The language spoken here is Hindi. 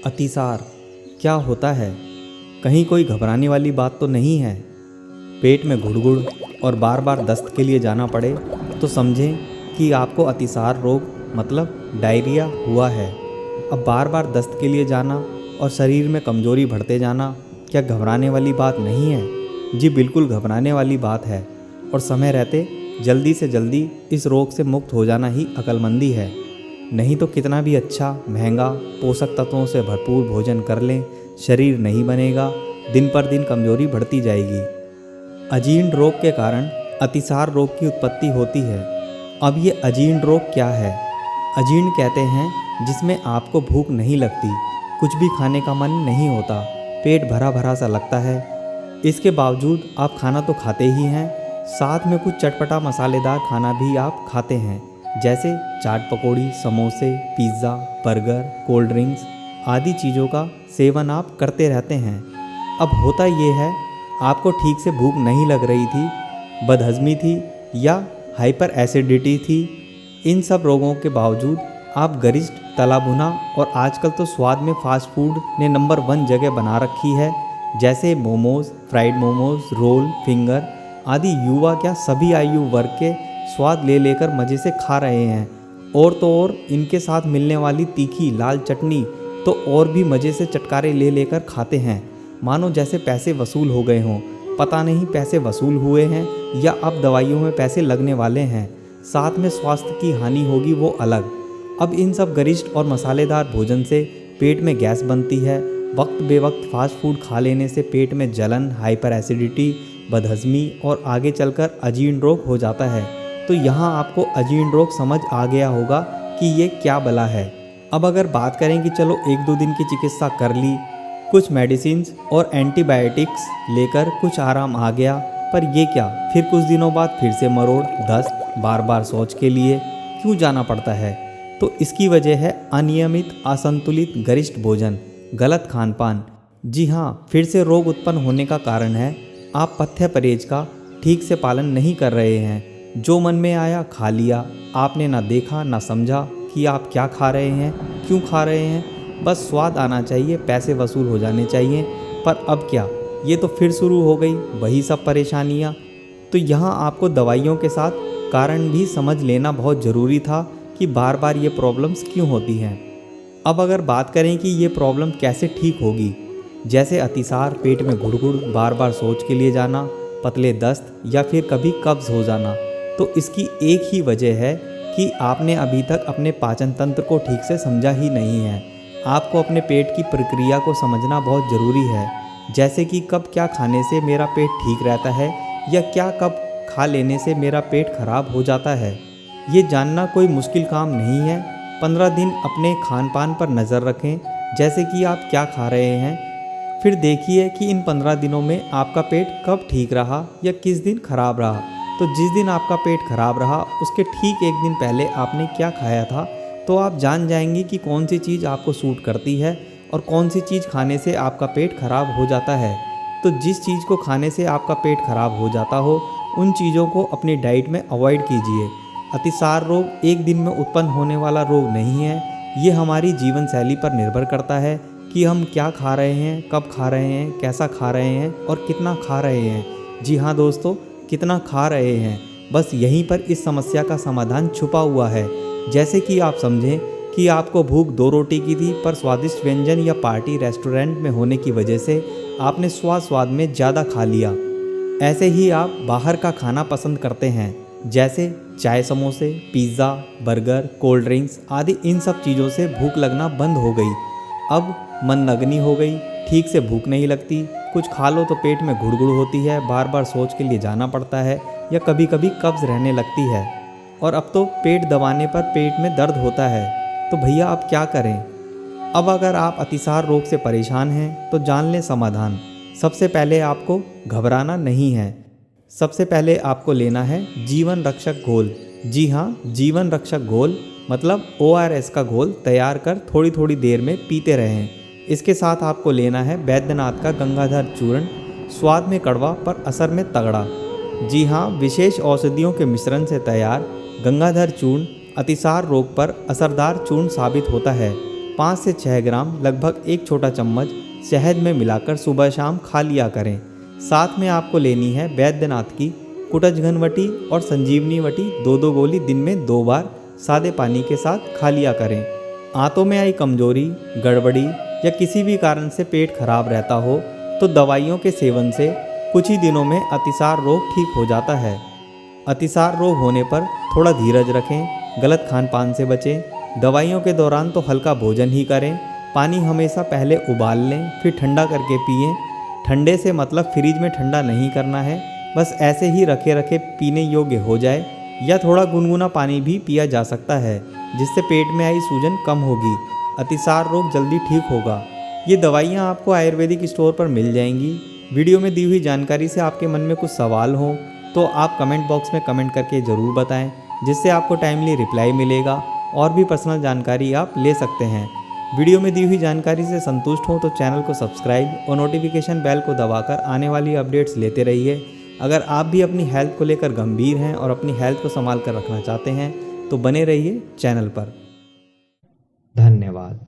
अतिसार क्या होता है? कहीं कोई घबराने वाली बात तो नहीं है? पेट में गुड़गुड़ और बार बार दस्त के लिए जाना पड़े तो समझें कि आपको अतिसार रोग मतलब डायरिया हुआ है। अब बार बार दस्त के लिए जाना और शरीर में कमजोरी बढ़ते जाना क्या घबराने वाली बात नहीं है? जी बिल्कुल घबराने वाली बात है और समय रहते जल्दी से जल्दी इस रोग से मुक्त हो जाना ही अक्लमंदी है। नहीं तो कितना भी अच्छा महंगा पोषक तत्वों से भरपूर भोजन कर लें, शरीर नहीं बनेगा, दिन पर दिन कमजोरी बढ़ती जाएगी। अजीर्ण रोग के कारण अतिसार रोग की उत्पत्ति होती है। अब ये अजीर्ण रोग क्या है? अजीर्ण कहते हैं जिसमें आपको भूख नहीं लगती, कुछ भी खाने का मन नहीं होता, पेट भरा भरा सा लगता है। इसके बावजूद आप खाना तो खाते ही हैं, साथ में कुछ चटपटा मसालेदार खाना भी आप खाते हैं, जैसे चाट पकौड़ी, समोसे, पिज़्ज़ा, बर्गर, कोल्ड ड्रिंक्स आदि चीज़ों का सेवन आप करते रहते हैं। अब होता ये है, आपको ठीक से भूख नहीं लग रही थी, बदहज़मी थी या हाइपर एसिडिटी थी। इन सब रोगों के बावजूद आप गरिष्ठ, तला भुना और आजकल तो स्वाद में फास्ट फूड ने नंबर 1 जगह बना रखी है, जैसे momos, fried momos, roll, finger आदि युवा क्या सभी आयु वर्ग के स्वाद ले लेकर मज़े से खा रहे हैं। और तो और इनके साथ मिलने वाली तीखी लाल चटनी तो और भी मज़े से चटकारे ले लेकर खाते हैं, मानो जैसे पैसे वसूल हो गए हों। पता नहीं पैसे वसूल हुए हैं या अब दवाइयों में पैसे लगने वाले हैं, साथ में स्वास्थ्य की हानि होगी वो अलग। अब इन सब गरिष्ठ और मसालेदार भोजन से पेट में गैस बनती है। वक्त बेवक्त फास्ट फूड खा लेने से पेट में जलन, हाइपर एसिडिटी, बदहज़मी और आगे चलकर अजीर्ण रोग हो जाता है। तो यहाँ आपको अजीर्ण रोग समझ आ गया होगा कि ये क्या बला है। अब अगर बात करें कि चलो 1-2 दिन की चिकित्सा कर ली, कुछ मेडिसिन्स और एंटीबायोटिक्स लेकर कुछ आराम आ गया, पर ये क्या फिर कुछ दिनों बाद फिर से मरोड़, दस्त, बार बार शौच के लिए क्यों जाना पड़ता है? तो इसकी वजह है अनियमित, असंतुलित गरिष्ठ भोजन, गलत खान पान। जी हाँ, फिर से रोग उत्पन्न होने का कारण है आप पथ्य परहेज का ठीक से पालन नहीं कर रहे हैं। जो मन में आया खा लिया, आपने ना देखा ना समझा कि आप क्या खा रहे हैं, क्यों खा रहे हैं। बस स्वाद आना चाहिए, पैसे वसूल हो जाने चाहिए, पर अब क्या, ये तो फिर शुरू हो गई वही सब परेशानियाँ। तो यहाँ आपको दवाइयों के साथ कारण भी समझ लेना बहुत ज़रूरी था कि बार बार ये प्रॉब्लम्स क्यों होती हैं। अब अगर बात करें कि ये प्रॉब्लम कैसे ठीक होगी, जैसे अतिसार, पेट में गुड़गुड़, बार बार शौच के लिए जाना, पतले दस्त या फिर कभी कब्ज़ हो जाना, तो इसकी एक ही वजह है कि आपने अभी तक अपने पाचन तंत्र को ठीक से समझा ही नहीं है। आपको अपने पेट की प्रक्रिया को समझना बहुत ज़रूरी है, जैसे कि कब क्या खाने से मेरा पेट ठीक रहता है या क्या कब खा लेने से मेरा पेट खराब हो जाता है। ये जानना कोई मुश्किल काम नहीं है। 15 दिन अपने खान पान पर नज़र रखें, जैसे कि आप क्या खा रहे हैं, फिर देखिए कि इन 15 दिनों में आपका पेट कब ठीक रहा या किस दिन खराब रहा। तो जिस दिन आपका पेट खराब रहा उसके ठीक एक दिन पहले आपने क्या खाया था, तो आप जान जाएंगे कि कौन सी चीज़ आपको सूट करती है और कौन सी चीज़ खाने से आपका पेट खराब हो जाता है। तो जिस चीज़ को खाने से आपका पेट खराब हो जाता हो, उन चीज़ों को अपनी डाइट में अवॉइड कीजिए। अतिसार रोग एक दिन में उत्पन्न होने वाला रोग नहीं है। ये हमारी जीवन शैली पर निर्भर करता है कि हम क्या खा रहे हैं, कब खा रहे हैं, कैसा खा रहे हैं और कितना खा रहे हैं। जी हाँ दोस्तों, कितना खा रहे हैं, बस यहीं पर इस समस्या का समाधान छुपा हुआ है। जैसे कि आप समझें कि आपको भूख 2 रोटी की थी, पर स्वादिष्ट व्यंजन या पार्टी रेस्टोरेंट में होने की वजह से आपने स्वाद में ज़्यादा खा लिया। ऐसे ही आप बाहर का खाना पसंद करते हैं, जैसे चाय, समोसे, पिज़्ज़ा, बर्गर, कोल्ड ड्रिंक्स आदि। इन सब चीज़ों से भूख लगना बंद हो गई। अब मनमगनी हो गई, ठीक से भूख नहीं लगती, कुछ खा लो तो पेट में गुड़गुड़ होती है, बार बार शौच के लिए जाना पड़ता है या कभी कभी कब्ज़ रहने लगती है, और अब तो पेट दबाने पर पेट में दर्द होता है। तो भैया अब क्या करें? अब अगर आप अतिसार रोग से परेशान हैं तो जान लें समाधान। सबसे पहले आपको घबराना नहीं है। सबसे पहले आपको लेना है जीवन रक्षक घोल। जी हाँ, जीवन रक्षक घोल मतलब ORS का घोल तैयार कर थोड़ी थोड़ी देर में पीते रहें। इसके साथ आपको लेना है बैद्यनाथ का गंगाधर चूर्ण, स्वाद में कड़वा पर असर में तगड़ा। जी हाँ, विशेष औषधियों के मिश्रण से तैयार गंगाधर चूर्ण अतिसार रोग पर असरदार चूर्ण साबित होता है। 5 से 6 ग्राम लगभग 1 छोटा चम्मच शहद में मिलाकर सुबह शाम खा लिया करें। साथ में आपको लेनी है बैद्यनाथ की कुटजघन वटी और संजीवनी वटी 2-2 गोली दिन में 2 बार सादे पानी के साथ खा लिया करें। आंतों में आई कमजोरी, गड़बड़ी या किसी भी कारण से पेट खराब रहता हो तो दवाइयों के सेवन से कुछ ही दिनों में अतिसार रोग ठीक हो जाता है। अतिसार रोग होने पर थोड़ा धीरज रखें, गलत खान पान से बचें। दवाइयों के दौरान तो हल्का भोजन ही करें। पानी हमेशा पहले उबाल लें फिर ठंडा करके पिएं। ठंडे से मतलब फ्रिज में ठंडा नहीं करना है, बस ऐसे ही रखे रखे पीने योग्य हो जाए। या थोड़ा गुनगुना पानी भी पिया जा सकता है, जिससे पेट में आई सूजन कम होगी, अतिसार रोग जल्दी ठीक होगा। ये दवाइयाँ आपको आयुर्वेदिक स्टोर पर मिल जाएंगी। वीडियो में दी हुई जानकारी से आपके मन में कुछ सवाल हो तो आप कमेंट बॉक्स में कमेंट करके ज़रूर बताएं, जिससे आपको टाइमली रिप्लाई मिलेगा और भी पर्सनल जानकारी आप ले सकते हैं। वीडियो में दी हुई जानकारी से संतुष्ट हो तो चैनल को सब्सक्राइब और नोटिफिकेशन बेल को दबाकर आने वाली अपडेट्स लेते रहिए। अगर आप भी अपनी हेल्थ को लेकर गंभीर हैं और अपनी हेल्थ को संभाल कर रखना चाहते हैं तो बने रहिए चैनल पर। धन्यवाद।